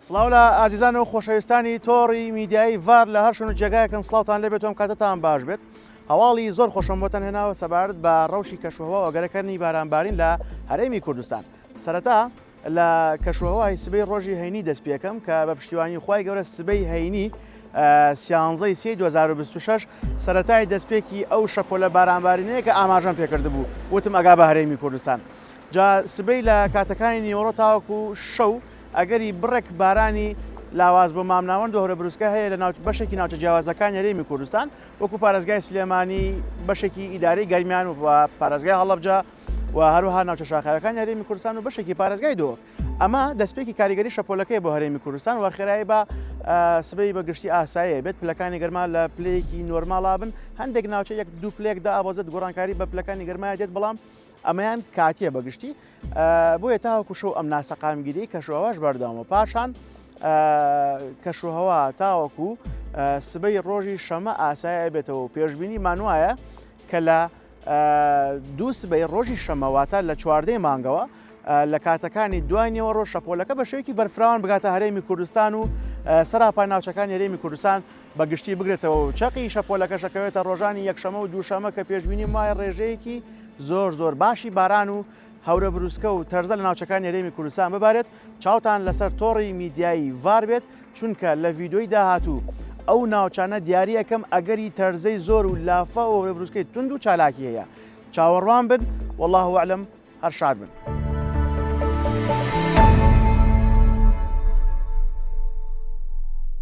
سڵاو لە ئازیزان و خۆشەویستانی تۆڕی میدیایی ڤار لە هەر شوێن و جێگایەکن سڵاوتان لێبێت تۆم کاتتان باش بێت. هەواڵی زۆر خۆشم بۆتان هێناوە سەبارەت بە ڕەوشی کەشوهەوا و ئەگەرەکردنی بارانبارین لە هەرێمی کوردستان. سەرەتا لە کەشوهەوای سبەی ڕۆژی هەینی دەست پێکەم کە بە پشتیوانی خوای گەورە سبەی هەینی سیانزەی سی 2026 سەرەتای دەستپێکی ئەو شەپۆلە بارانبارینەیە کە ئاماژەم پێکرد بوو وتم ئەگا بە هەرێمی کوردستان. جا سبەی لە کاتەکانی نیوەڕۆ تاوەکو شەو ئەگەری بڕێک بارانی لاواز بۆ مامناوەند و هەورە بروسکە هەیە لە بەشێکی ناوچە جیاوازەکانی هەرێمی کوردستان وەکو پارێزگای سلێمانی بەشێکی ئیداری گەرمیان و پارێزگای هەڵەبجە و هەروەها ناوچە شاخەوەکانی هەرێمی کوردستان و بەشێکی پارێزگای دۆ. ئەمە دەستپێکی کاریگەری شەپۆلەکەی بۆ هەرێمی کوردستان و خێرایی بە سبەی بەگشتی ئاساییە بێت پلەکانی گەرما لە پلەیەکی نۆرماڵا بن هەندێک ناوچە یەک دوو پلێکدا ئابۆزت گۆڕانکاری بە پلەکانی گەرمایە دێت بەڵام ئەمەیان کاتیە بەگشتی بۆیە تاوەکو شەو ئەم ناسەقامگیری کەشوهەواش بەردەوامەوە پاشان کەشوهەوا تاوەکو سبەی ڕۆژی شەمە ئاسایە بێتەوە پێشبینی مانوایە کە لە دوو سبەی ڕۆژی شەمەواتە لە چواردەی مانگەوە لە کاتەکانی دوانیەوە ڕۆژ شەپۆلەکە بە شێوەیەکی بەرفراوان بگاتە هەرێمی کوردستان و سەراپای ناوچەکانی هەرێمی کوردستان بەگشتی بگرێتەوە و چەقی شەپۆلەکەشەکەوێتە ڕۆژانی یەکشەمە و دووشەمە کە پێشبینی وایە ڕێژەیەکی زۆر باشی باران و هەورە بروسکە و تەرزە لە ناوچەکانی هەرێمی کوردستان ببارێت. چاوتان لەسەر تۆڕی میدیایی ڤار بێت چونکە لە ڤیدۆی داهاتوو ئەو ناوچانە دیاری یەکەم ئەگەری تەرزەی زۆر و لافە و هەورە بروسکەی تند و چالاکی هەیە. چاوەڕوان بن والله ئەعلەم هەر شاد بن.